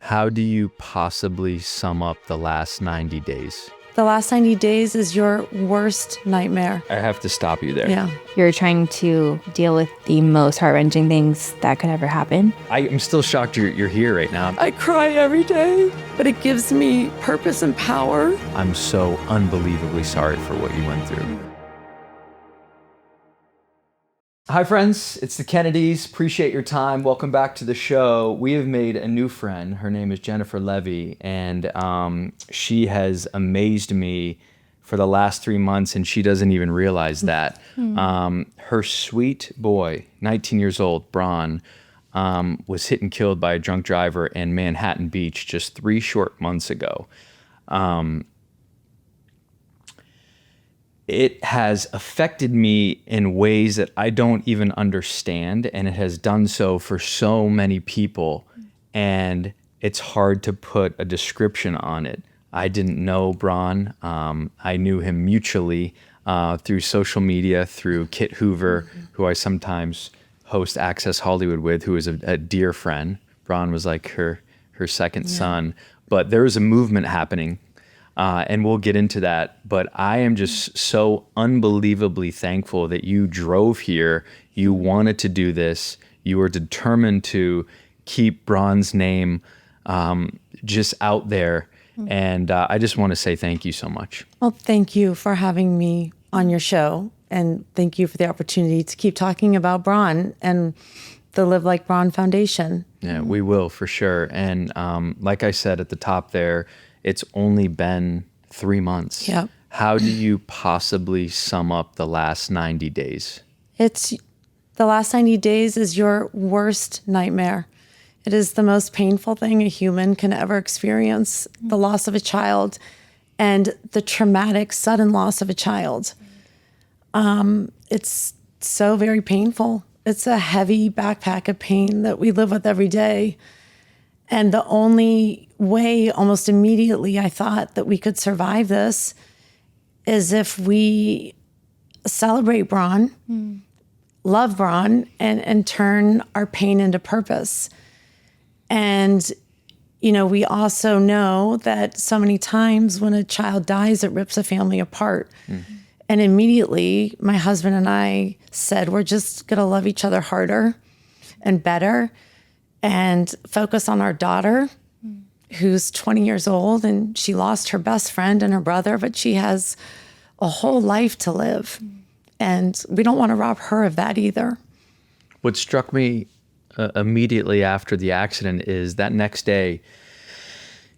How do you possibly sum up the last 90 days? The last 90 days is your worst nightmare. I have to stop you there. Yeah. You're trying to deal with the most heart-wrenching things that could ever happen. I'm still shocked you're here right now. I cry every day, but it gives me purpose and power. I'm so unbelievably sorry for what you went through. Hi friends, it's the Kennedys. Appreciate your time. Welcome back to the show. We have made a new friend. Her name is Jennifer Levy, and she has amazed me for the last 3 months, and she doesn't even realize that. Her sweet boy, 19 years old, Bronn, was hit and killed by a drunk driver in Manhattan Beach just 3 short months ago. It has affected me in ways that I don't even understand, and it has done so for so many people, and it's hard to put a description on it. I didn't know Bronn. I knew him mutually through social media, through Kit Hoover, who I sometimes host Access Hollywood with, who is a dear friend. Bronn was like her second son, but there was a movement happening. And we'll get into that, but I am just so unbelievably thankful that you drove here. You wanted to do this. You were determined to keep Bronn's name just out there. And I just want to say thank you so much. Well, thank you for having me on your show. And thank you for the opportunity to keep talking about Braun and the Like Braun Foundation. Yeah, we will for sure. And like I said at the top there, it's only been 3 months. Yep. How do you possibly sum up the last 90 days? The last 90 days is your worst nightmare. It is the most painful thing a human can ever experience, the loss of a child and the traumatic sudden loss of a child. It's so very painful. It's a heavy backpack of pain that we live with every day. And the only way, almost immediately, I thought that we could survive this is if we celebrate Braun, love Braun, and turn our pain into purpose. And, you know, we also know that so many times when a child dies, it rips a family apart. And immediately, my husband and I said, we're just going to love each other harder and better and focus on our daughter, who's 20 years old, and she lost her best friend and her brother, but she has a whole life to live. And we don't want to rob her of that either. What struck me immediately after the accident is that next day,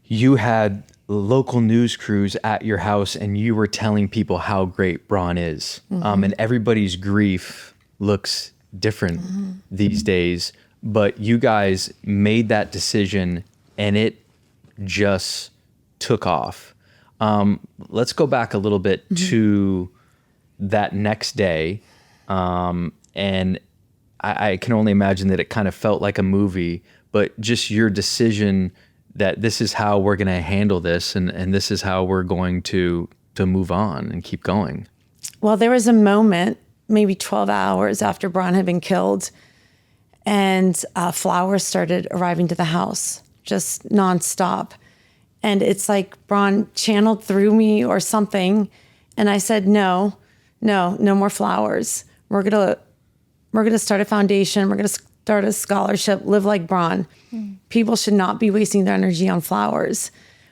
you had local news crews at your house and you were telling people how great Braun is. And everybody's grief looks different these days. But you guys made that decision and it just took off. Let's go back a little bit to that next day. And I can only imagine that it kind of felt like a movie, but just your decision that this is how we're going to handle this and this is how we're going to move on and keep going. Well, there was a moment, maybe 12 hours after Braun had been killed, and flowers started arriving to the house, just nonstop. And it's like Braun channeled through me or something. And I said, no more flowers. We're gonna start a foundation. We're gonna start a scholarship, Live Like Braun. People should not be wasting their energy on flowers.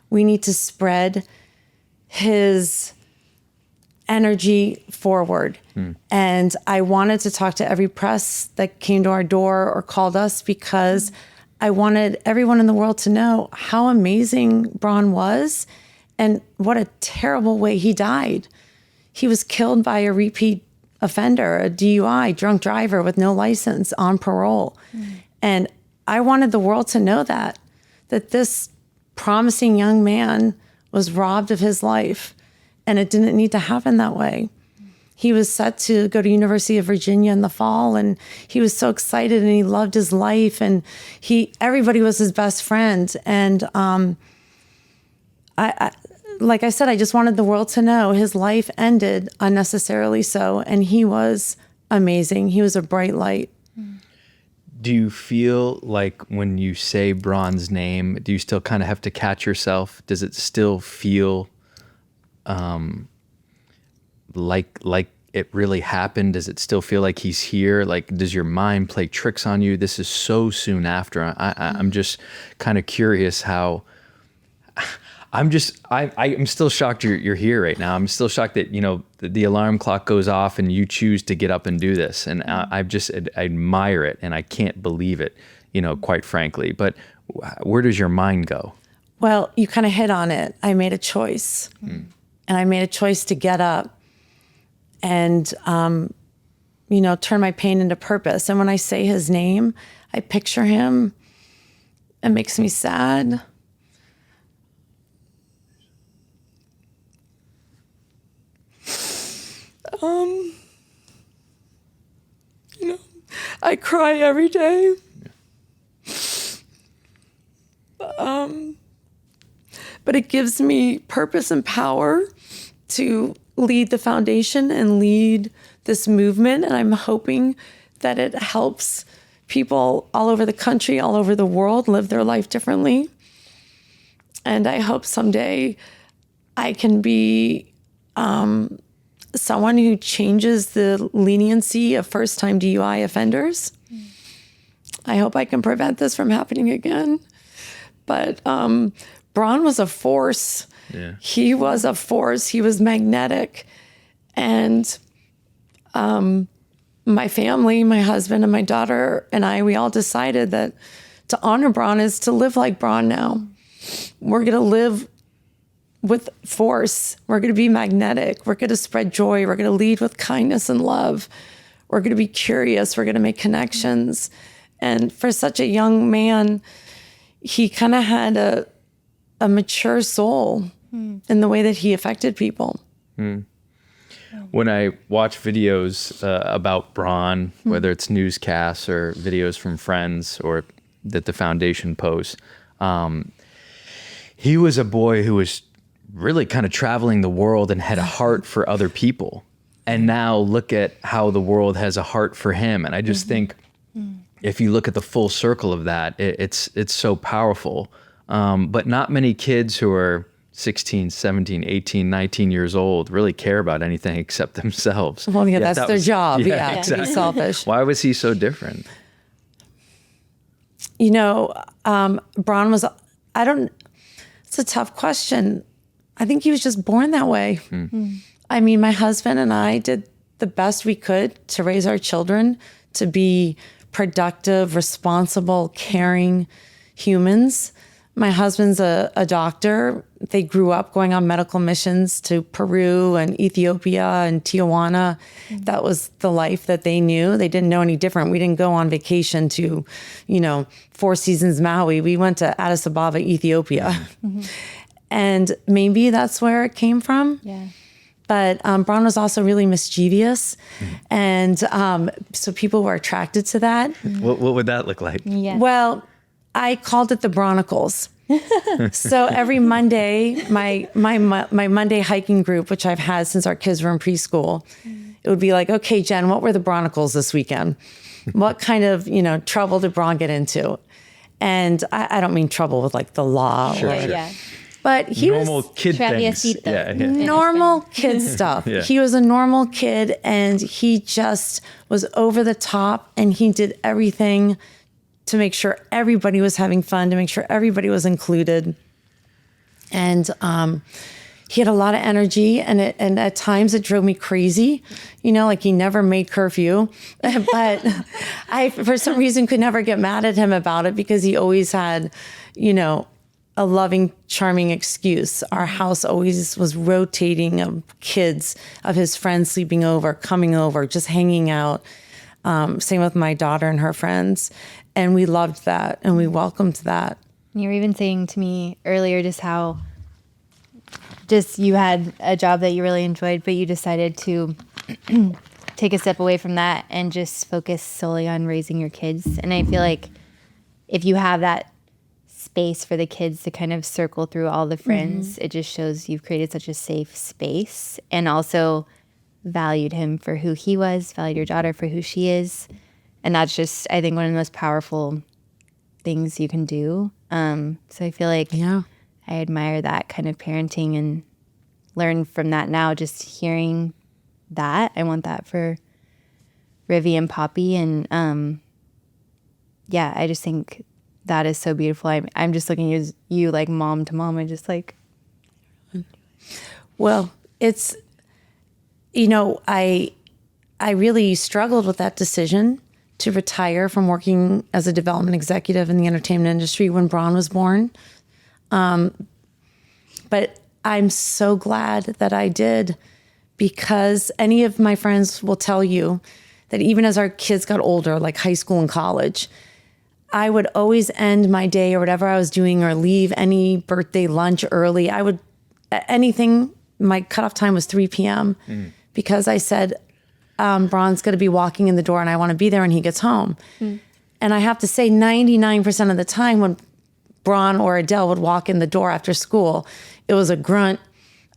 We need to spread his energy forward. And I wanted to talk to every press that came to our door or called us because I wanted everyone in the world to know how amazing Braun was and what a terrible way he died. He was killed by a repeat offender, a DUI, drunk driver with no license, on parole. And I wanted the world to know that this promising young man was robbed of his life, and it didn't need to happen that way. He was set to go to University of Virginia in the fall, and he was so excited and he loved his life, and everybody was his best friend. And I like I said, I just wanted the world to know his life ended unnecessarily so, and he was amazing. He was a bright light. Do you feel like when you say Bronn's name, do you still kind of have to catch yourself? Does it still feel like it really happened? Does it still feel like he's here? Like, does your mind play tricks on you? This is so soon after. I'm just kind of curious how. I'm still shocked you're here right now. I'm still shocked that, the alarm clock goes off and you choose to get up and do this. And I admire it, and I can't believe it, quite frankly. But where does your mind go? Well, you kind of hit on it. I made a choice. And I made a choice to get up and, turn my pain into purpose. And when I say his name, I picture him. It makes me sad. I cry every day. But it gives me purpose and power to lead the foundation and lead this movement. And I'm hoping that it helps people all over the country, all over the world live their life differently. And I hope someday I can be someone who changes the leniency of first-time DUI offenders. I hope I can prevent this from happening again. But Bronn was a force. Yeah. He was a force. He was magnetic. And my family, my husband and my daughter and I, we all decided that to honor Bronn is to live like Bronn now. We're going to live with force. We're going to be magnetic. We're going to spread joy. We're going to lead with kindness and love. We're going to be curious. We're going to make connections. And for such a young man, he kind of had a mature soul in the way that he affected people. When I watch videos about Bronn, whether it's newscasts or videos from friends or that the foundation posts, he was a boy who was really kind of traveling the world and had a heart for other people. And now look at how the world has a heart for him. And I just think if you look at the full circle of that, it's so powerful. But not many kids who are 16, 17, 18, 19 years old really care about anything except themselves. Well, yeah, that's their job. Yeah, exactly. To be selfish. Why was he so different? Bronn was, it's a tough question. I think he was just born that way. I mean, my husband and I did the best we could to raise our children to be productive, responsible, caring humans. My husband's a doctor. They grew up going on medical missions to Peru and Ethiopia and Tijuana. That was the life that they knew. They didn't know any different. We didn't go on vacation to, Four Seasons Maui. We went to Addis Ababa, Ethiopia. And maybe that's where it came from. Yeah. But Bronn was also really mischievous. And so people were attracted to that. What would that look like? Yeah. Well, I called it the Bronicles. So every Monday, my Monday hiking group, which I've had since our kids were in preschool, it would be like, okay, Jen, what were the Bronicles this weekend? What kind of, trouble did Bronn get into? And I don't mean trouble with like the law. Sure, or, sure. Yeah. But he Normal was kid things. Traviesito. Yeah. normal kid stuff. Yeah. He was a normal kid, and he just was over the top, and he did everything to make sure everybody was having fun, to make sure everybody was included. And he had a lot of energy, and at times it drove me crazy. Like he never made curfew, but I, for some reason, could never get mad at him about it because he always had, a loving, charming excuse. Our house always was rotating of kids, of his friends sleeping over, coming over, just hanging out. Same with my daughter and her friends. And we loved that, and we welcomed that. You were even saying to me earlier just how you had a job that you really enjoyed, but you decided to take a step away from that and just focus solely on raising your kids. And I feel like if you have that space for the kids to kind of circle through all the friends, it just shows you've created such a safe space, and also valued him for who he was, valued your daughter for who she is. And that's just, I think, one of the most powerful things you can do. So I feel like I admire that kind of parenting and learn from that now, just hearing that. I want that for Rivy and Poppy. And I just think that is so beautiful. I'm just looking at you like mom to mom. I'm just like, well, it's, I really struggled with that decision to retire from working as a development executive in the entertainment industry when Bronn was born. But I'm so glad that I did, because any of my friends will tell you that even as our kids got older, like high school and college, I would always end my day or whatever I was doing or leave any birthday lunch early. I would, anything, my cutoff time was 3 p.m. Because I said, Bronn's going to be walking in the door and I want to be there when he gets home. And I have to say 99% of the time when Bronn or Adele would walk in the door after school, it was a grunt,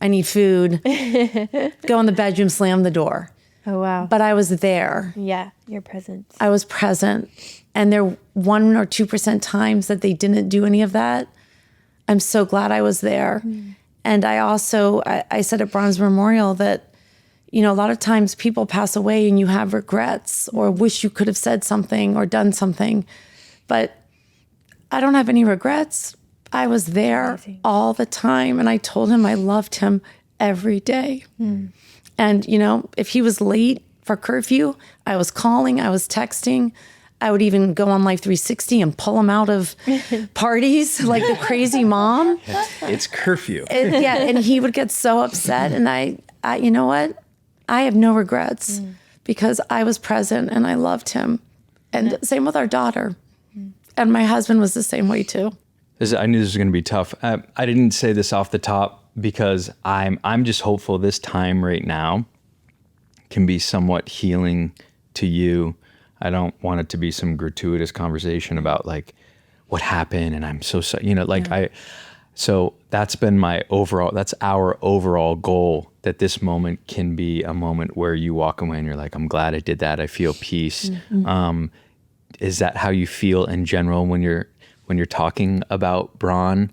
I need food, go in the bedroom, slam the door. oh, wow. But I was there. Yeah, your presence. I was present. And there 1 or 2% times that they didn't do any of that. I'm so glad I was there. And I also, I said at Bronn's Memorial that, a lot of times people pass away and you have regrets or wish you could have said something or done something. But I don't have any regrets. I was there all the time. And I told him I loved him every day. And, if he was late for curfew, I was calling, I was texting. I would even go on Life 360 and pull him out of parties like the crazy mom. It's curfew. And he would get so upset. And I you know what? I have no regrets because I was present and I loved him. And same with our daughter. And my husband was the same way too. I knew this was going to be tough. I didn't say this off the top because I'm just hopeful this time right now can be somewhat healing to you. I don't want it to be some gratuitous conversation about like what happened and I'm so sorry, so that's been that's our overall goal, that this moment can be a moment where you walk away and you're like, I'm glad I did that. I feel peace. Is that how you feel in general when you're talking about Bronn?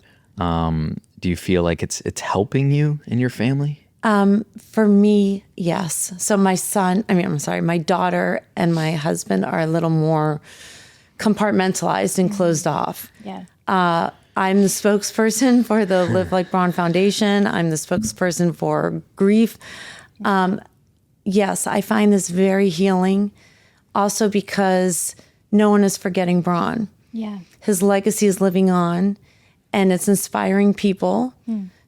Do you feel like it's helping you and your family? For me, yes. So my daughter and my husband are a little more compartmentalized and closed off. Yeah. I'm the spokesperson for the Like Braun Foundation. I'm the spokesperson for grief. Yes, I find this very healing. Also because no one is forgetting Bronn. Yeah. His legacy is living on, and it's inspiring people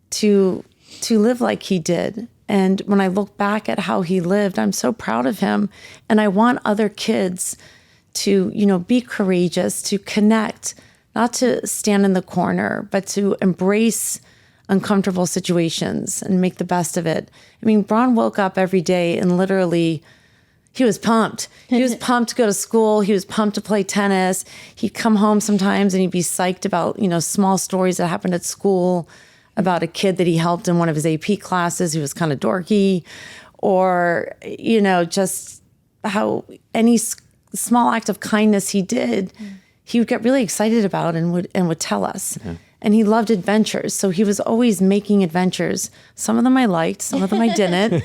to live like he did. And when I look back at how he lived, I'm so proud of him. And I want other kids to, be courageous, to connect, not to stand in the corner, but to embrace uncomfortable situations and make the best of it. I mean, Bronn woke up every day and literally, he was pumped. He was pumped to go to school. He was pumped to play tennis. He'd come home sometimes and he'd be psyched about, small stories that happened at school, about a kid that he helped in one of his AP classes who was kind of dorky, or, just how any small act of kindness he did, he would get really excited about and would tell us. Yeah. And he loved adventures. So he was always making adventures. Some of them I liked, some of them I didn't.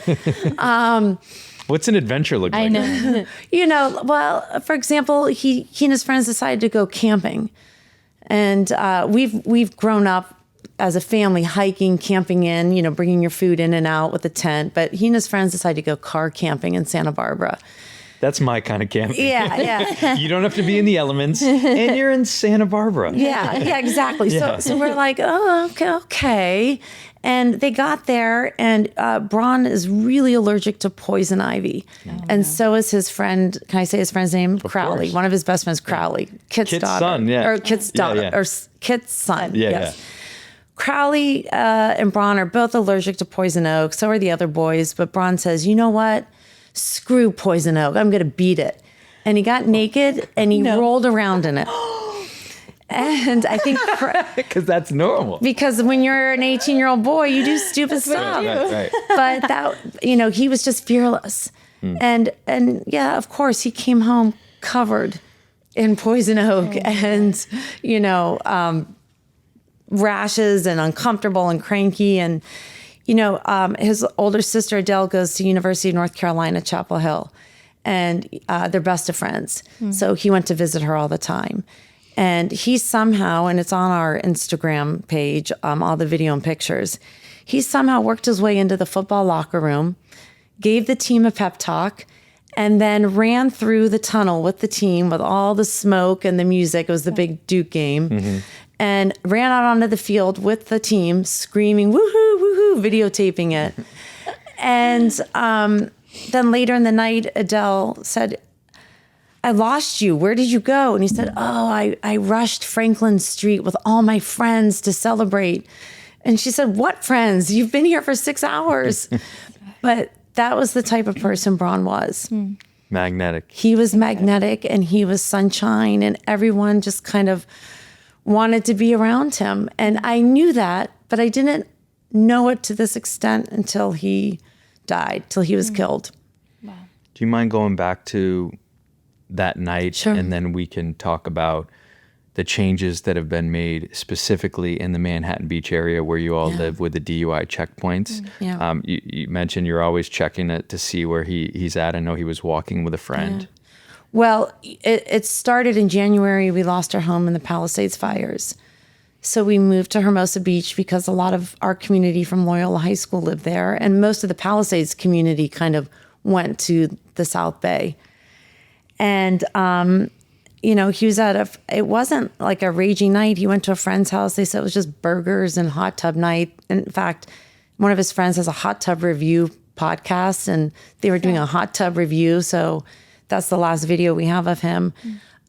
What's an adventure look like? I know. Well, for example, he and his friends decided to go camping. And we've grown up as a family hiking, camping in, bringing your food in and out with a tent. But he and his friends decided to go car camping in Santa Barbara. That's my kind of camping. Yeah. You don't have to be in the elements, and you're in Santa Barbara. Yeah, exactly. Yeah. So we're like, oh, okay. And they got there, and Bronn is really allergic to poison ivy. And so is his friend. Can I say his friend's name? Crowley. One of his best friends, Crowley. Kit's daughter. Son, yeah. Or Kit's daughter. Or Kit's son. Yeah, yes. Crowley and Bronn are both allergic to poison oak. So are the other boys. But Bronn says, you know what? Screw poison oak. I'm going to beat it. And he got naked and he rolled around in it. And I think because that's normal. Because when you're an 18-year-old boy, you do stupid stuff. Right. But that, he was just fearless. And yeah, of course, he came home covered in poison oak and, rashes and uncomfortable and cranky. And, his older sister, Adele, goes to University of North Carolina, Chapel Hill, and they're best of friends. So he went to visit her all the time. And he somehow, and it's on our Instagram page, all the video and pictures, he somehow worked his way into the football locker room, gave the team a pep talk, and then ran through the tunnel with the team with all the smoke and the music. It was the big Duke game. And ran out onto the field with the team screaming, woohoo, woohoo, videotaping it. And then later in the night, Adele said, I lost you. Where did you go? And he said, I rushed Franklin Street with all my friends to celebrate. And she said, what friends? You've been here for 6 hours. But that was the type of person Bronn was. Magnetic. He was magnetic and he was sunshine, and everyone just kind of wanted to be around him. And I knew that, but I didn't know it to this extent until he died, till he was killed. Do you mind going back to that night? Sure. And then we can talk about the changes that have been made specifically in the Manhattan Beach area where you all live with the DUI checkpoints. Yeah. You mentioned you're always checking it to see where he's at. I know he was walking with a friend. Yeah. Well, it started in January. We lost our home in the Palisades fires. So we moved to Hermosa Beach because a lot of our community from Loyola High School lived there. And most of the Palisades community kind of went to the South Bay. And, he was it wasn't like a raging night. He went to a friend's house. They said it was just burgers and hot tub night. In fact, one of his friends has a hot tub review podcast, and they were doing a hot tub review. So that's the last video we have of him.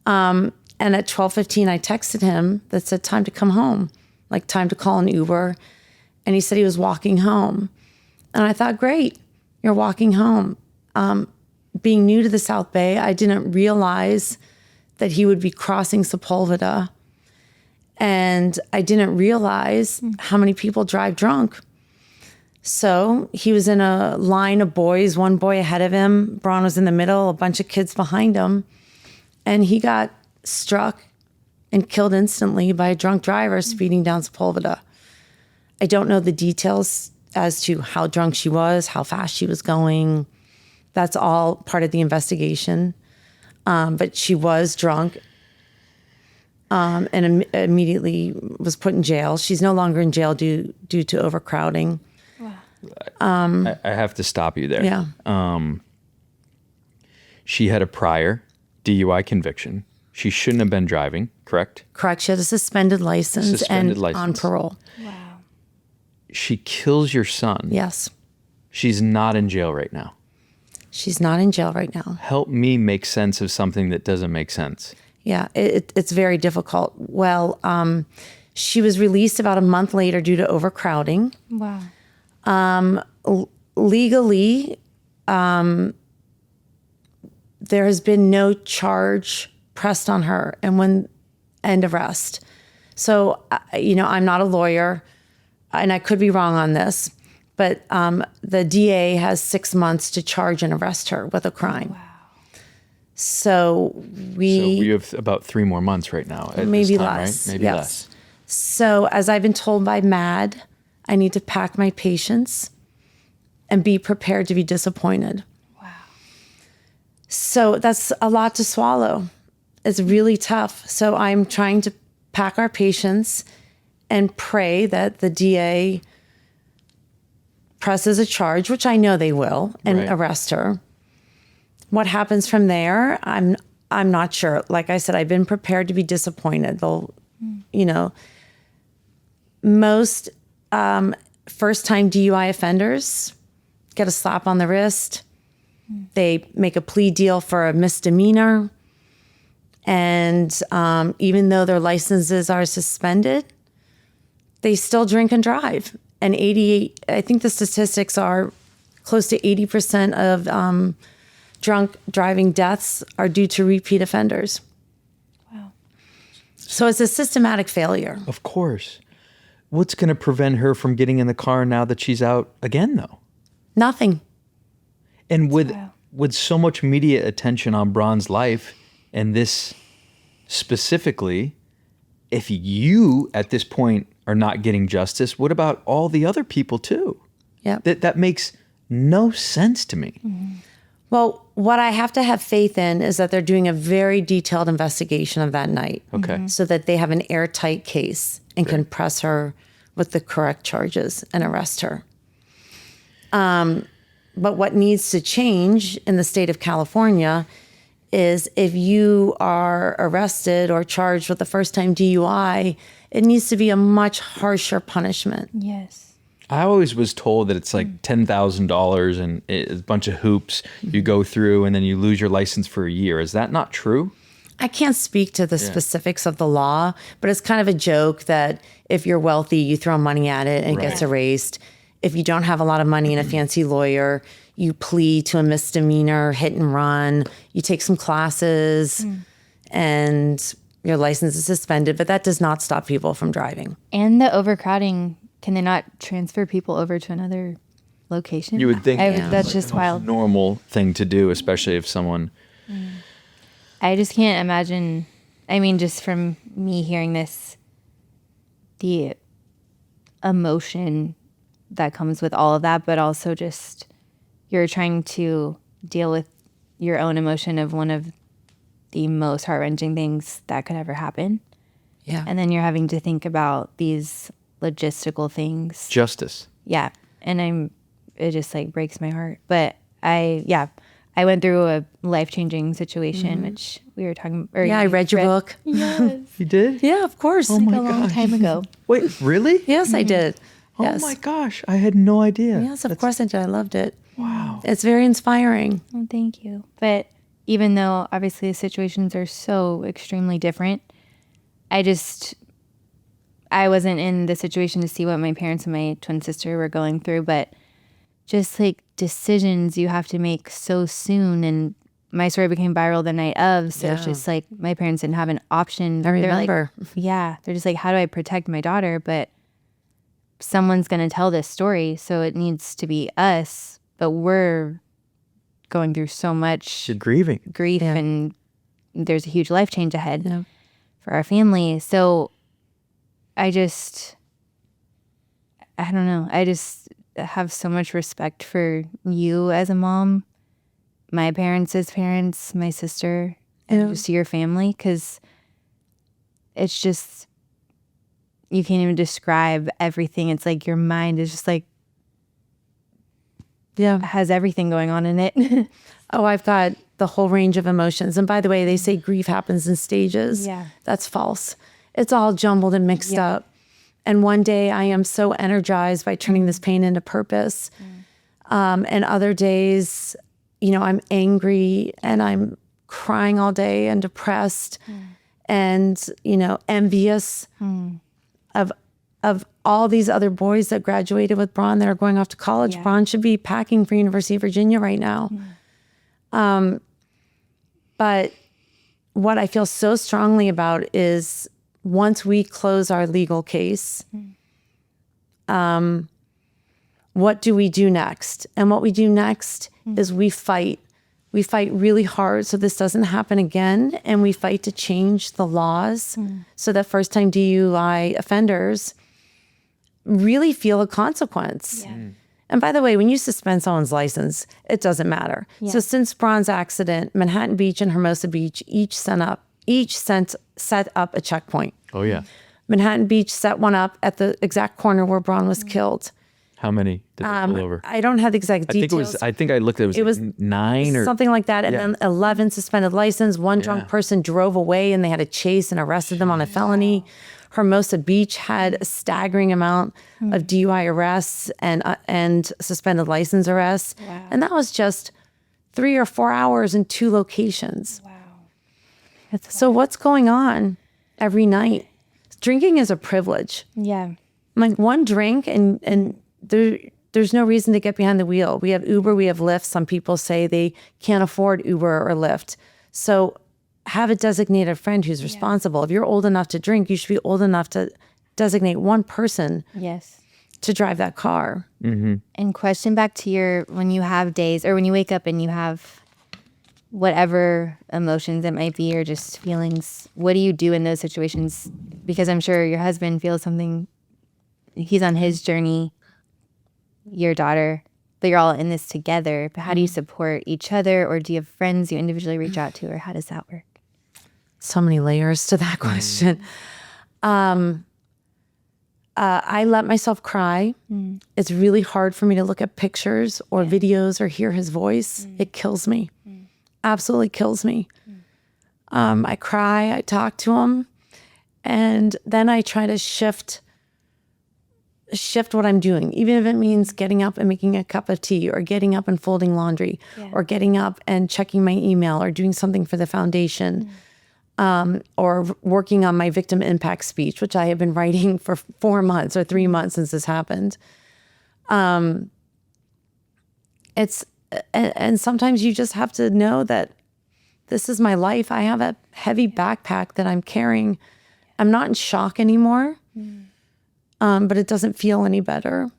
And at 12:15, I texted him that said, time to come home, like time to call an Uber. And he said he was walking home. And I thought, great, you're walking home. Being new to the South Bay, I didn't realize that he would be crossing Sepulveda. And I didn't realize how many people drive drunk. So he was in a line of boys, one boy ahead of him. Bronn was in the middle, a bunch of kids behind him. And he got struck and killed instantly by a drunk driver speeding down Sepulveda. I don't know the details as to how drunk she was, how fast she was going. That's all part of the investigation. But she was drunk and immediately was put in jail. She's no longer in jail due to overcrowding. I have to stop you there. Yeah. She had a prior DUI conviction. She shouldn't have been driving, correct? Correct. She had a suspended license on parole. Wow. She kills your son. Yes. She's not in jail right now. She's not in jail right now. Help me make sense of something that doesn't make sense. Yeah, it's very difficult. Well, she was released about a month later due to overcrowding. Wow. Legally, there has been no charge pressed on her and arrest. So, I'm not a lawyer, and I could be wrong on this, but the DA has 6 months to charge and arrest her with a crime. Wow. So we have about 3 more months right now. At maybe this time, less. Right? Maybe yes. less. So as I've been told by MAD, I need to pack my patience and be prepared to be disappointed. Wow. So that's a lot to swallow. It's really tough. So I'm trying to pack our patience and pray that the DA presses a charge, which I know they will, and arrest her. What happens from there, I'm not sure. Like I said, I've been prepared to be disappointed. They'll, most first-time DUI offenders get a slap on the wrist. They make a plea deal for a misdemeanor. And even though their licenses are suspended, they still drink and drive. And I think the statistics are close to 80% of drunk driving deaths are due to repeat offenders. Wow. So it's a systematic failure. Of course. What's going to prevent her from getting in the car now that she's out again, though? Nothing. And with so much media attention on Bronn's life And this specifically, if you at this point are not getting justice, what about all the other people too? Yeah. That makes no sense to me. Well, what I have to have faith in is that they're doing a very detailed investigation of that night. Okay. So that they have an airtight case and can press her with the correct charges and arrest her. But what needs to change in the state of California is if you are arrested or charged with a first-time DUI, it needs to be a much harsher punishment. Yes. I always was told that it's like $10,000 and a bunch of hoops you go through and then you lose your license for a year. Is that not true? I can't speak to the specifics of the law, but it's kind of a joke that if you're wealthy, you throw money at it and it gets erased. If you don't have a lot of money and a fancy lawyer, you plead to a misdemeanor, hit and run, you take some classes, and your license is suspended, but that does not stop people from driving. And the overcrowding, can they not transfer people over to another location? You would think that's just wild. Normal thing to do, especially if someone... I just can't imagine. I mean, just from me hearing this, the emotion that comes with all of that, but also just you're trying to deal with your own emotion of one of the most heart-wrenching things that could ever happen. Yeah. And then you're having to think about these logistical things. Justice. Yeah. And it just like breaks my heart. But I went through a life-changing situation, which we were talking. I read your book. Yes. You did? Yeah, of course. Oh my A long gosh. time ago. Wait, really? Yes, I did. Yes. Oh my gosh, I had no idea. Yes, of course I did. I loved it. Wow. It's very inspiring. Well, thank you. But even though obviously the situations are so extremely different, I wasn't in the situation to see what my parents and my twin sister were going through, but just like decisions you have to make so soon. And my story became viral the night of. So it's just like my parents didn't have an option. I remember. They're just like, how do I protect my daughter? But someone's going to tell this story. So it needs to be us. But we're going through so much You're grieving. grief and there's a huge life change ahead for our family. So I don't know. I just have so much respect for you as a mom, my parents as parents, my sister, and just your family, because it's just, you can't even describe everything. It's like your mind is just like, has everything going on in it. Oh, I've got the whole range of emotions. And by the way, they say grief happens in stages. Yeah. That's false. It's all jumbled and mixed up. And one day I am so energized by turning this pain into purpose. And other days, I'm angry and I'm crying all day and depressed and, envious of all these other boys that graduated with Braun that are going off to college. Braun should be packing for University of Virginia right now. But what I feel so strongly about is once we close our legal case, what do we do next? And what we do next is we fight. We fight really hard so this doesn't happen again. And we fight to change the laws so that first-time DUI offenders really feel a consequence. And by the way, when you suspend someone's license, it doesn't matter. So since Braun's accident, Manhattan Beach and Hermosa Beach each set up a checkpoint. Oh, yeah. Manhattan Beach set one up at the exact corner where Braun was killed. How many did they pull over? I don't have the exact details. I think I looked at it was 9 or something like that. And then 11 suspended license. One drunk person drove away and they had to chase and arrested them on a felony. Hermosa Beach had a staggering amount of DUI arrests and suspended license arrests. Wow. And that was just 3 or 4 hours in 2 locations. Wow. So what's going on every night? Drinking is a privilege. Yeah. Like one drink and there's no reason to get behind the wheel. We have Uber, we have Lyft. Some people say they can't afford Uber or Lyft. So have a designated friend who's responsible. If you're old enough to drink, you should be old enough to designate one person to drive that car. And question back to when you have days or when you wake up and you have whatever emotions it might be or just feelings, what do you do in those situations? Because I'm sure your husband feels something, he's on his journey, your daughter, but you're all in this together. But how do you support each other, or do you have friends you individually reach out to, or how does that work? So many layers to that question. I let myself cry. It's really hard for me to look at pictures or videos or hear his voice. It kills me. Absolutely kills me. I cry, I talk to him, and then I try to shift what I'm doing, even if it means getting up and making a cup of tea, or getting up and folding laundry, or getting up and checking my email, or doing something for the foundation. Or working on my victim impact speech, which I have been writing for 4 months or 3 months since this happened. And sometimes you just have to know that this is my life. I have a heavy backpack that I'm carrying. I'm not in shock anymore, but it doesn't feel any better.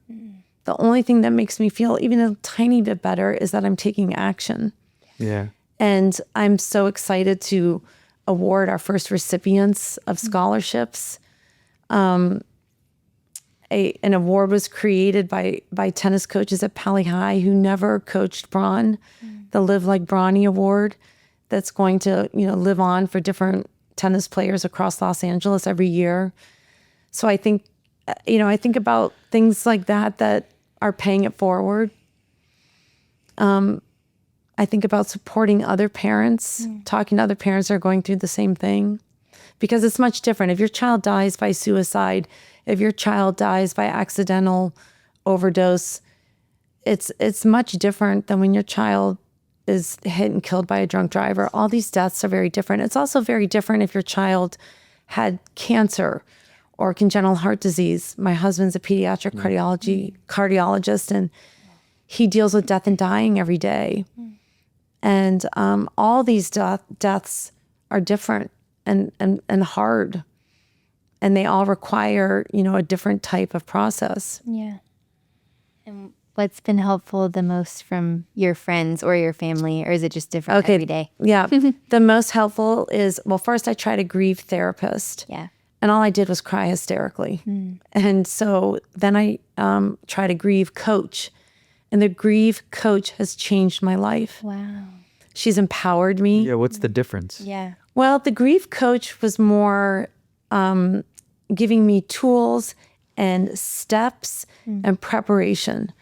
The only thing that makes me feel even a tiny bit better is that I'm taking action. Yeah. And I'm so excited to award our first recipients of scholarships. An award was created by tennis coaches at Pali High who never coached Braun, the Live Like Brawny Award, that's going to live on for different tennis players across Los Angeles every year. So I think about things like that are paying it forward. I think about supporting other parents, talking to other parents that are going through the same thing, because it's much different. If your child dies by suicide, if your child dies by accidental overdose, it's much different than when your child is hit and killed by a drunk driver. All these deaths are very different. It's also very different if your child had cancer or congenital heart disease. My husband's a pediatric cardiologist, and he deals with death and dying every day. And all these deaths are different and hard, and they all require, a different type of process. Yeah. And what's been helpful the most from your friends or your family, or is it just different every day? Yeah. The most helpful is, well, first I tried a grief therapist. Yeah. And all I did was cry hysterically. And so then I tried a grief coach. And the grief coach has changed my life. Wow. She's empowered me. Yeah, what's the difference? Yeah. Well, the grief coach was more giving me tools and steps and preparation,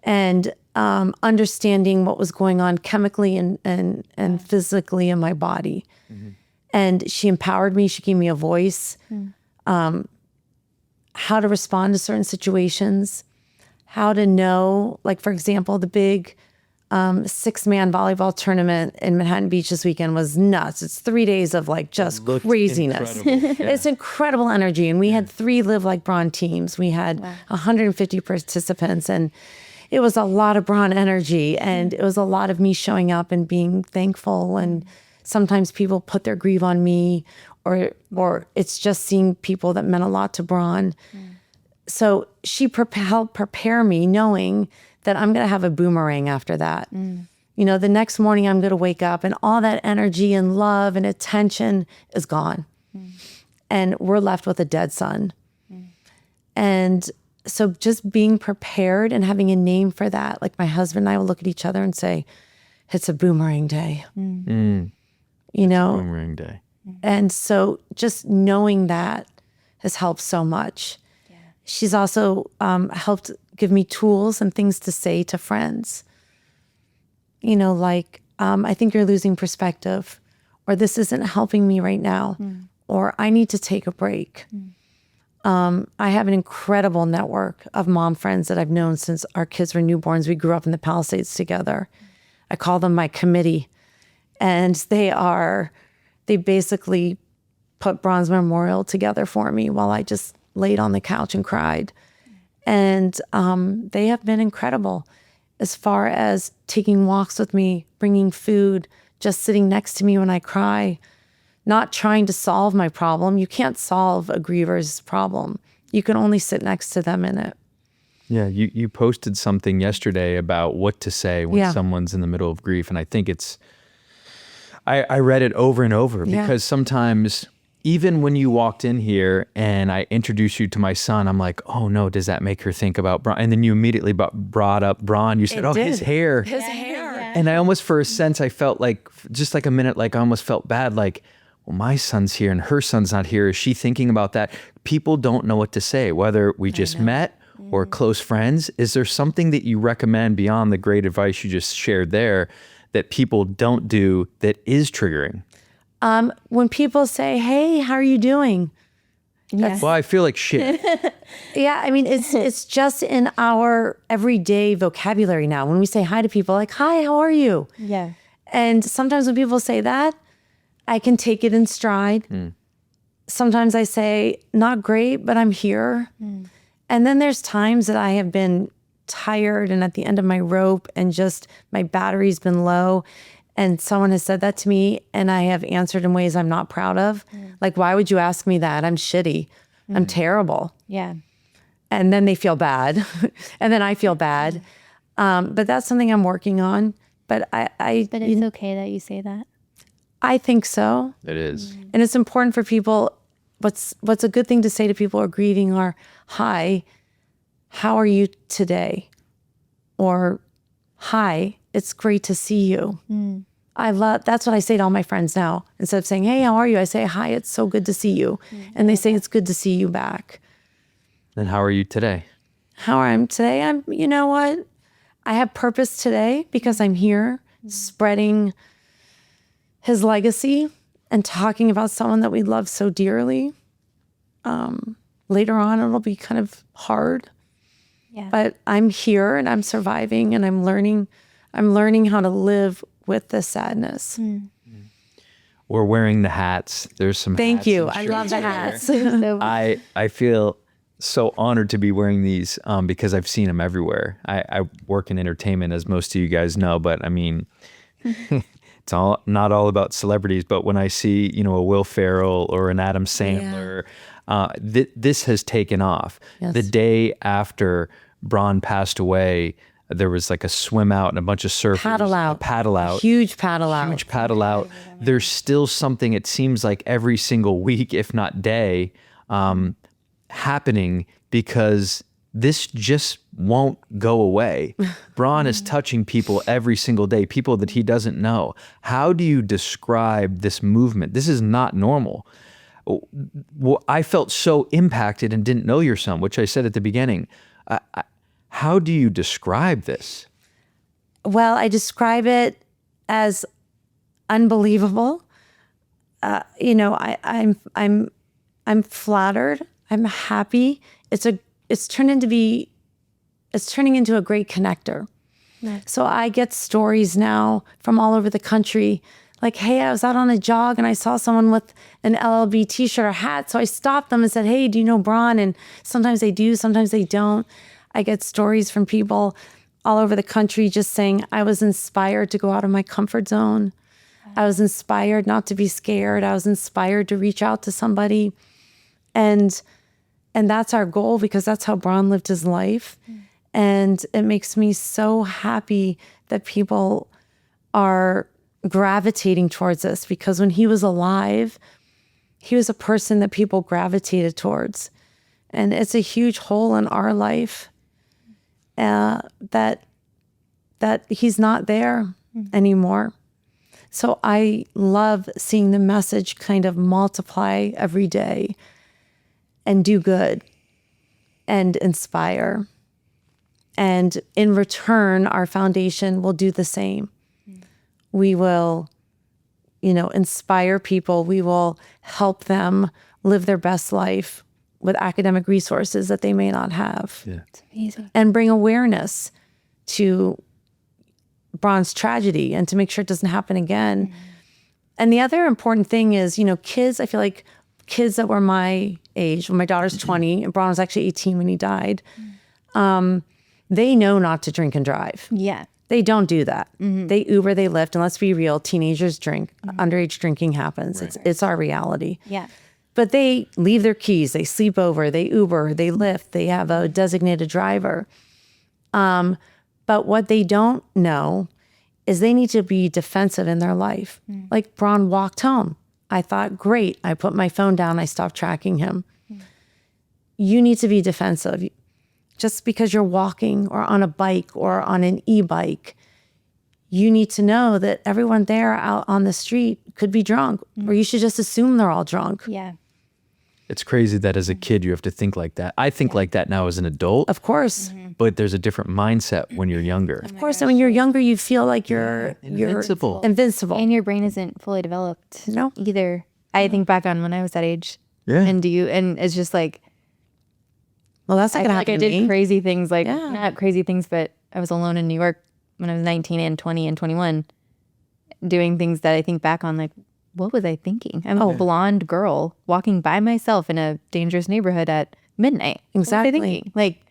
and understanding what was going on chemically and physically in my body. And she empowered me. She gave me a voice, how to respond to certain situations, how to know, like, for example, the big 6-man volleyball tournament in Manhattan Beach this weekend was nuts. It's 3 days of just craziness. It's incredible energy. And we had 3 Live Like Braun teams. We had 150 participants, and it was a lot of Braun energy. And it was a lot of me showing up and being thankful. And sometimes people put their grief on me, or it's just seeing people that meant a lot to Braun. So she helped prepare me, knowing that I'm going to have a boomerang after that. The next morning I'm going to wake up and all that energy and love and attention is gone. And we're left with a dead son. And so just being prepared and having a name for that, like my husband and I will look at each other and say, it's a boomerang day. Boomerang day. And so just knowing that has helped so much. She's also helped give me tools and things to say to friends. I think you're losing perspective, or this isn't helping me right now, or I need to take a break. I have an incredible network of mom friends that I've known since our kids were newborns. We grew up in the Palisades together. I call them my committee. And they basically put Bronze Memorial together for me while I just laid on the couch and cried. And they have been incredible as far as taking walks with me, bringing food, just sitting next to me when I cry, not trying to solve my problem. You can't solve a griever's problem. You can only sit next to them in it. Yeah, you posted something yesterday about what to say when someone's in the middle of grief, and I think it's I read it over and over Yeah. because sometimes, even when you walked in here and I introduced you to my son, I'm like, oh no, does that make her think about Bronn? And then you immediately brought up Bronn. You said, It did. his hair. His hair. Yeah. And I almost, for a sense, I felt like, just like a minute, like I almost felt bad. Like, well, my son's here and her son's not here. Is she thinking about that? People don't know what to say, whether we just met or close friends. Is there something that you recommend beyond the great advice you just shared there that people don't do that is triggering? When people say, hey, how are you doing? Yeah. Well, I feel like shit. Yeah, I mean, it's just in our everyday vocabulary now. When we say hi to people, like, hi, how are you? Yeah. And sometimes when people say that, I can take it in stride. Sometimes I say, not great, but I'm here. And then there's times that I have been tired and at the end of my rope and just my battery's been low. And someone has said that to me and I have answered in ways I'm not proud of. Like, why would you ask me that? I'm shitty. I'm terrible. Yeah. And then they feel bad. And then I feel bad. But that's something I'm working on. But But it's okay that you say that. I think so. It is. And it's important for people. What's a good thing to say to people who are grieving are, hi, how are you today? Or, hi, it's great to see you. That's what I say to all my friends now. Instead of saying, hey, how are you? I say, hi, it's so good to see you. And they say, it's good to see you back. Then how are you today? How I'm today? You know what? I have purpose today because I'm here spreading his legacy and talking about someone that we love so dearly. Later on, it'll be kind of hard, Yeah. but I'm here and I'm surviving and I'm learning how to live with this sadness. We're wearing the hats. There's some Thank hats you. and I love the shirts hats. So I feel so honored to be wearing these because I've seen them everywhere. I work in entertainment, as most of you guys know, but I mean, it's not all about celebrities. But when I see, a Will Ferrell or an Adam Sandler, this has taken off. Yes. The day after Bronn passed away, there was like a swim out and a bunch of surfers. Paddle out. Huge paddle out. Huge paddle out. There's still something, it seems like every single week, if not day, happening because this just won't go away. Bronn is touching people every single day, people that he doesn't know. How do you describe this movement? This is not normal. Well, I felt so impacted and didn't know your son, which I said at the beginning. How do you describe this? Well, I describe it as unbelievable. I'm flattered. I'm happy. It's turning into a great connector. Nice. So I get stories now from all over the country. Like, hey, I was out on a jog and I saw someone with an LLB t-shirt or hat. So I stopped them and said, hey, do you know Bronn? And sometimes they do, sometimes they don't. I get stories from people all over the country just saying, I was inspired to go out of my comfort zone. I was inspired not to be scared. I was inspired to reach out to somebody. And that's our goal because that's how Bronn lived his life. And it makes me so happy that people are gravitating towards us because when he was alive, he was a person that people gravitated towards. And it's a huge hole in our life that he's not there anymore. So I love seeing the message kind of multiply every day and do good and inspire. And in return, our foundation will do the same. We will, inspire people. We will help them live their best life with academic resources that they may not have. Yeah. it's amazing. And bring awareness to Bronn's tragedy and to make sure it doesn't happen again. And the other important thing is, kids, I feel like kids that were my age, when my daughter's 20, and Bronn was actually 18 when he died, they know not to drink and drive. Yeah. They don't do that. They Uber, they Lyft, and let's be real, teenagers drink. Underage drinking happens. Right. It's our reality. Yeah. But they leave their keys, they sleep over, they Uber, they Lyft, they have a designated driver. But what they don't know is they need to be defensive in their life. Like Bronn walked home. I thought, great. I put my phone down. I stopped tracking him. You need to be defensive. Just because you're walking or on a bike or on an e-bike, you need to know that everyone there out on the street could be drunk, or you should just assume they're all drunk. Yeah. It's crazy that as a kid you have to think like that. I think like that now as an adult, Of course. but there's a different mindset when you're younger. Of course. And when you're younger, you feel like you're Invincible. invincible. And your brain isn't fully developed No. either. I think back on when I was that age. Yeah. And it's just like, Well, that's not I going to feel like happen I to did me. crazy things, like Yeah. not crazy things, but I was alone in New York when I was 19 and 20 and 21 doing things that I think back on, like, what was I thinking? I'm a blonde girl walking by myself in a dangerous neighborhood at midnight. Exactly. What was I thinking? Like,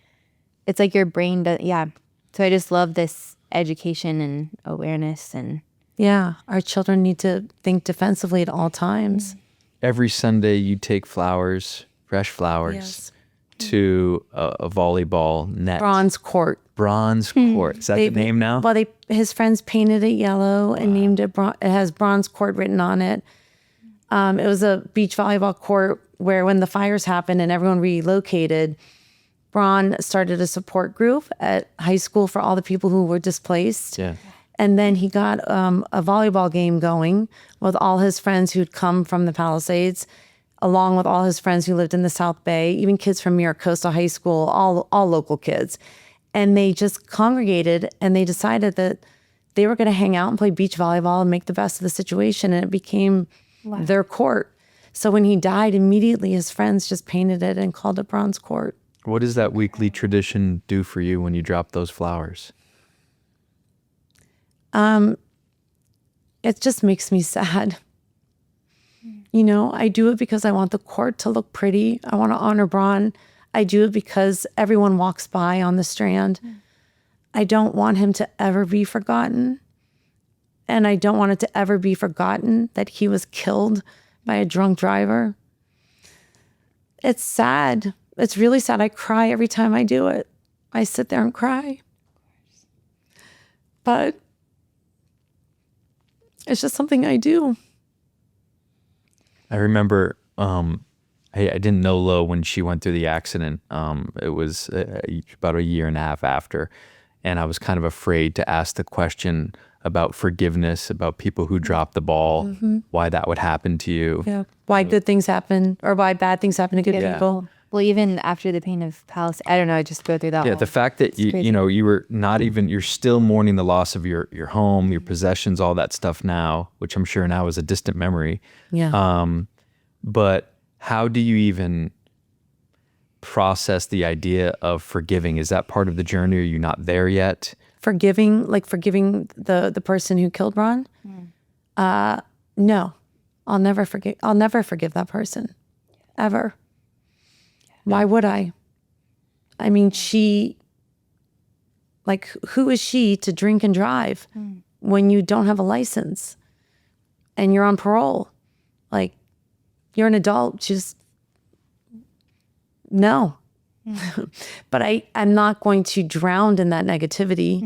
it's like your brain does, yeah. So I just love this education and awareness and Yeah. Our children need to think defensively at all times. Every Sunday you take flowers, fresh flowers, Yes. to a volleyball net. Bronze court. Bronze court. Is that the name now? Well, his friends painted it yellow and named it. It has Bronze Court written on it. It was a beach volleyball court where, when the fires happened and everyone relocated, Bronn started a support group at high school for all the people who were displaced. Yeah. And then he got a volleyball game going with all his friends who'd come from the Palisades, along with all his friends who lived in the South Bay, even kids from Miracosta High School, all local kids. And they just congregated and they decided that they were going to hang out and play beach volleyball and make the best of the situation. And it became their court. So when he died, immediately his friends just painted it and called it Bronze Court. What does that weekly tradition do for you when you drop those flowers? It just makes me sad. You know, I do it because I want the court to look pretty. I want to honor Bronn. I do it because everyone walks by on the Strand. I don't want him to ever be forgotten. And I don't want it to ever be forgotten that he was killed by a drunk driver. It's sad. It's really sad. I cry every time I do it. I sit there and cry. But it's just something I do. I remember I didn't know Lo when she went through the accident. It was about a year and a half after. And I was kind of afraid to ask the question about forgiveness, about people who dropped the ball, why that would happen to you. Yeah. Why good things happen or why bad things happen to good people. well, even after the pain of Palestine, I don't know, I just go through that. Yeah, whole- the fact that you were not even, you're still mourning the loss of your home, your possessions, all that stuff now, which I'm sure now is a distant memory. Yeah. But how do you even process the idea of forgiving? Is that part of the journey? Are you not there yet? Forgiving the person who killed Bronn? No. I'll never forgive that person. Ever. Why would I? I mean, who is she to drink and drive when you don't have a license and you're on parole? Like, you're an adult, just no. But I'm not going to drown in that negativity.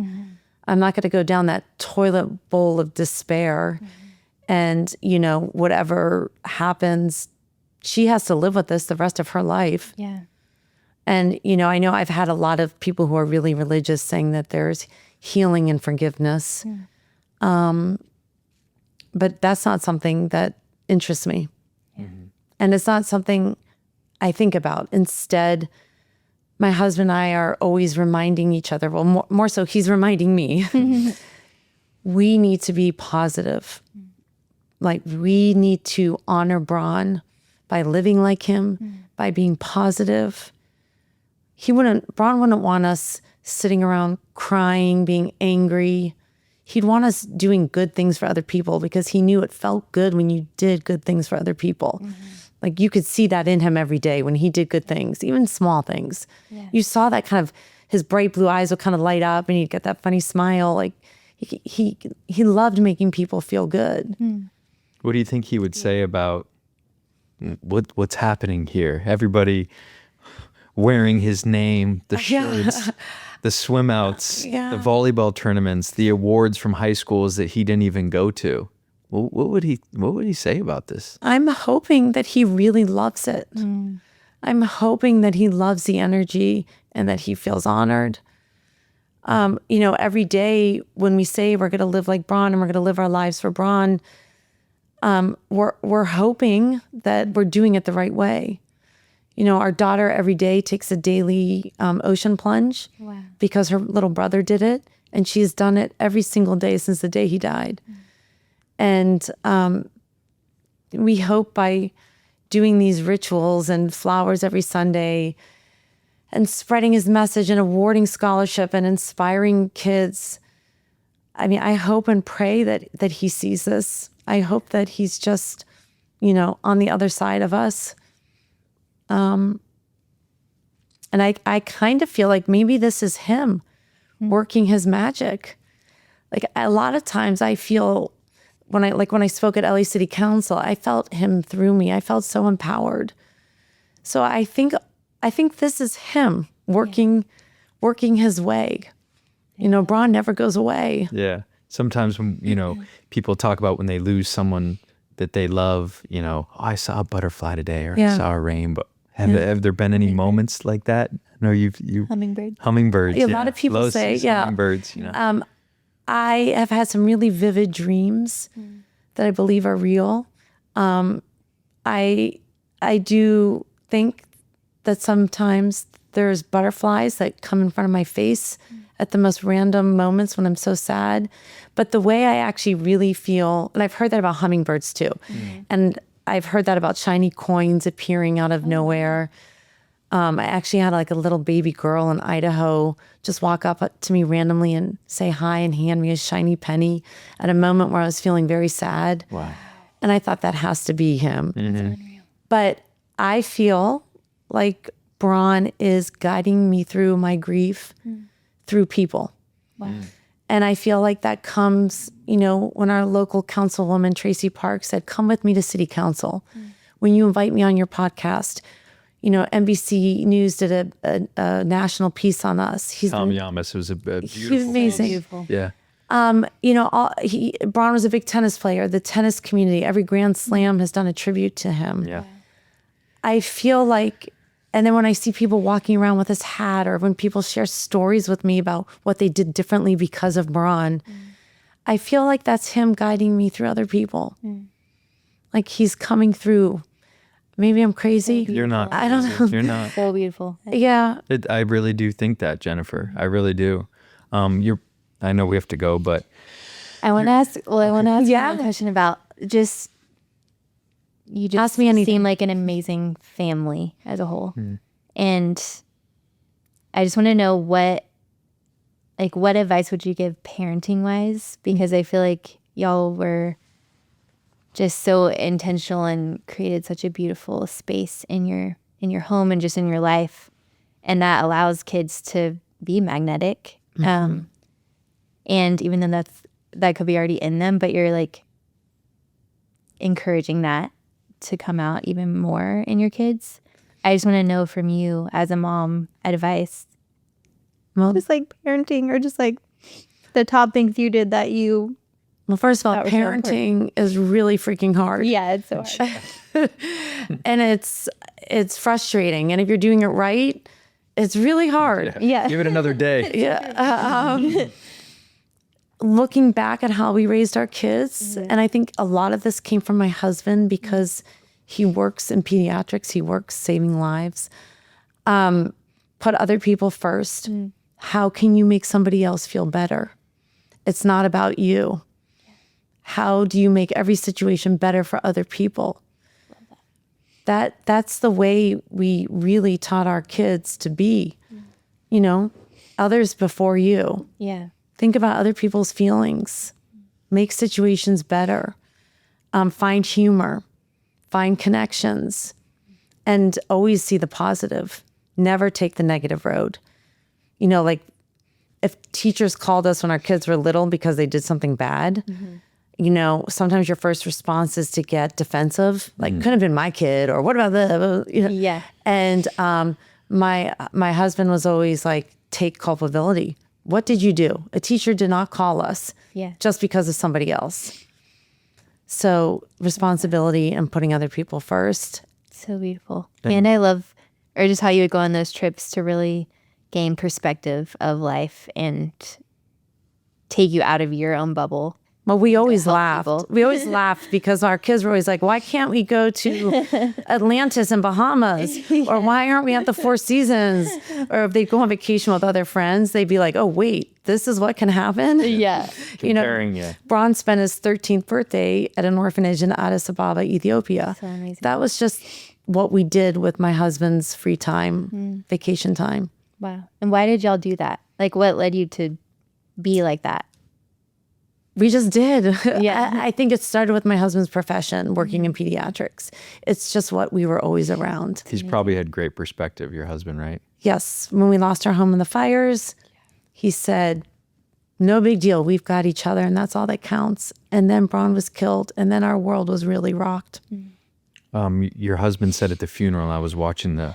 I'm not going to go down that toilet bowl of despair. And, whatever happens, she has to live with this the rest of her life. Yeah. And, I know I've had a lot of people who are really religious saying that there's healing and forgiveness. But that's not something that interests me. And it's not something I think about. Instead, my husband and I are always reminding each other, well, more so he's reminding me, we need to be positive. Like, we need to honor Bronn by living like him, by being positive. Bronn wouldn't want us sitting around crying, being angry. He'd want us doing good things for other people because he knew it felt good when you did good things for other people. Like, you could see that in him every day when he did good things, even small things. Yeah. You saw that kind of, his bright blue eyes would kind of light up and he'd get that funny smile. Like, he loved making people feel good. What do you think he would say about what's happening here? Everybody, wearing his name, the shirts, the swim outs, the volleyball tournaments, the awards from high schools that he didn't even go to. What would he say about this? I'm hoping that he really loves it. I'm hoping that he loves the energy and that he feels honored. Every day when we say we're going to live like Braun and we're going to live our lives for Braun, we're hoping that we're doing it the right way. Our daughter every day takes a daily ocean plunge because her little brother did it, and she's done it every single day since the day he died. And we hope by doing these rituals and flowers every Sunday and spreading his message and awarding scholarship and inspiring kids. I mean, I hope and pray that he sees this. I hope that he's just, on the other side of us. And I kind of feel like maybe this is him working his magic. Like a lot of times I feel when I spoke at LA City Council, I felt him through me. I felt so empowered. So I think this is him working his way. Braun never goes away. Yeah. Sometimes when, people talk about when they lose someone that they love, I saw a butterfly today or I saw a rainbow. Have there been any moments like that? No, you hummingbirds. A lot of people say, hummingbirds. I have had some really vivid dreams that I believe are real. I do think that sometimes there's butterflies that come in front of my face at the most random moments when I'm so sad. But the way I actually really feel, and I've heard that about hummingbirds too, and I've heard that about shiny coins appearing out of nowhere. I actually had like a little baby girl in Idaho just walk up to me randomly and say hi and hand me a shiny penny at a moment where I was feeling very sad. Wow. And I thought that has to be him. But I feel like Braun is guiding me through my grief through people. Wow. And I feel like that comes, when our local councilwoman, Tracy Park, said, come with me to city council. When you invite me on your podcast, NBC News did a national piece on us. Tom Yamas was a beautiful. He's amazing. Beautiful. Yeah. Braun was a big tennis player. The tennis community, every Grand Slam has done a tribute to him. Yeah. I feel like, and then when I see people walking around with his hat, or when people share stories with me about what they did differently because of Braun, I feel like that's him guiding me through other people. Like he's coming through. Maybe I'm crazy. You're not. I don't know. You're not. So beautiful. Yeah. I really do think that, Jennifer. I really do. I know we have to go, but I want to ask you Yeah. a question about just, you just Ask me anything. seem like an amazing family as a whole. And I just want to know what advice would you give parenting wise? Because I feel like y'all were just so intentional and created such a beautiful space in your home and just in your life. And that allows kids to be magnetic. And even though that could be already in them, but you're like encouraging that to come out even more in your kids. I just want to know from you as a mom advice. Well, Just like parenting, or just like the top things you did that you. Well, first of all, That was so parenting is really freaking hard. Yeah, it's so hard. And it's frustrating. And if you're doing it right, it's really hard. Yeah. give it another day. Yeah. Looking back at how we raised our kids, and I think a lot of this came from my husband because he works in pediatrics. He works saving lives. Put other people first. How can you make somebody else feel better? It's not about you. How do you make every situation better for other people? That's the way we really taught our kids to be. Others before you. Yeah. Think about other people's feelings. Make situations better. Find humor. Find connections. And always see the positive. Never take the negative road. Like if teachers called us when our kids were little because they did something bad, sometimes your first response is to get defensive. Like, could have been my kid, or what about the, Yeah. And my husband was always like, take culpability. What did you do? A teacher did not call us just because of somebody else. So responsibility and putting other people first. So beautiful. And I love, or just how you would go on those trips to really gain perspective of life and take you out of your own bubble. Well, we always laughed. people. We always laughed because our kids were always like, why can't we go to Atlantis and Bahamas? Or why aren't we at the Four Seasons? Or if they go on vacation with other friends, they'd be like, oh, wait, this is what can happen? Yeah. Comparing you. Bronn spent his 13th birthday at an orphanage in Addis Ababa, Ethiopia. So amazing. That was just what we did with my husband's free time, vacation time. Wow. And why did y'all do that? Like, what led you to be like that? We just did. Yeah. I think it started with my husband's profession, working in pediatrics. It's just what we were always around. He's probably had great perspective, your husband, right? Yes. When we lost our home in the fires, he said, no big deal. We've got each other and that's all that counts. And then Bronn was killed and then our world was really rocked. Your husband said at the funeral, I was watching the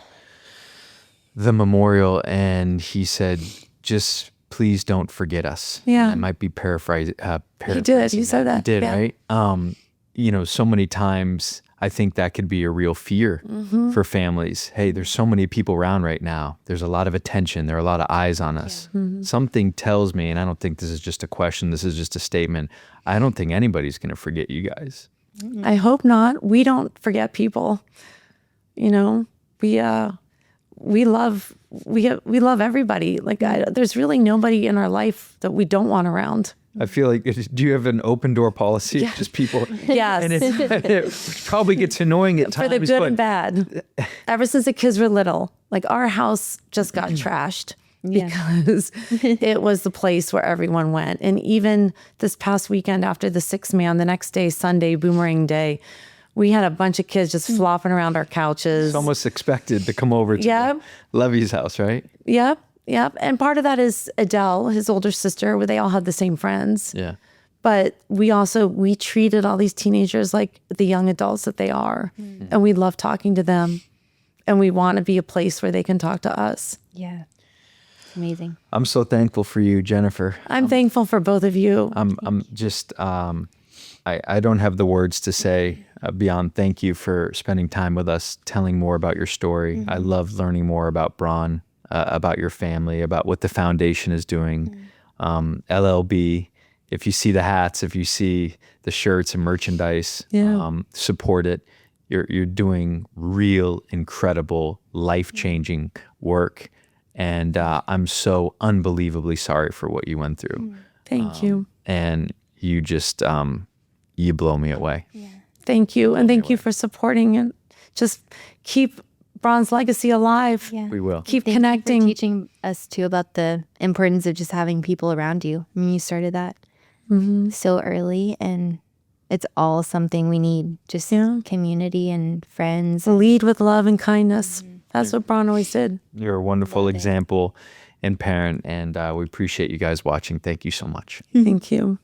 memorial, and he said, just please don't forget us. Yeah. I might be paraphrasing. He did. You said that. He did, Yeah. right? So many times I think that could be a real fear for families. Hey, there's so many people around right now. There's a lot of attention. There are a lot of eyes on us. Something tells me, and I don't think this is just a question, this is just a statement, I don't think anybody's going to forget you guys. I hope not. We don't forget people. We love everybody. Like there's really nobody in our life that we don't want around. I feel like, do you have an open door policy? Yeah. Just people. Yes. And it probably gets annoying at times. For the good but and bad. Ever since the kids were little, like our house just got trashed because it was the place where everyone went. And even this past weekend after the 6th man, the next day, Sunday, Boomerang Day, we had a bunch of kids just flopping around our couches. It's almost expected to come over to Levy's house, right? Yep. And part of that is Adele, his older sister, where they all had the same friends. Yeah. But we treated all these teenagers like the young adults that they are. And we love talking to them. And we want to be a place where they can talk to us. Yeah. It's amazing. I'm so thankful for you, Jennifer. I'm thankful for both of you. I'm just, I don't have the words to say beyond thank you for spending time with us, telling more about your story. I love learning more about Bronn, about your family, about what the foundation is doing. LLB, if you see the hats, if you see the shirts and merchandise, support it. You're doing real, incredible, life-changing work. And I'm so unbelievably sorry for what you went through. Thank you. And you just, you blow me away. Yeah. Thank you. And thank you for supporting and just keep Bronn's legacy alive. Yeah. We will. Keep Thank connecting. you for teaching us too about the importance of just having people around you. I mean, you started that so early, and it's all something we need. Just community and friends. Lead with love and kindness. That's what Bronn always did. You're a wonderful example and parent, and we appreciate you guys watching. Thank you so much. Thank you.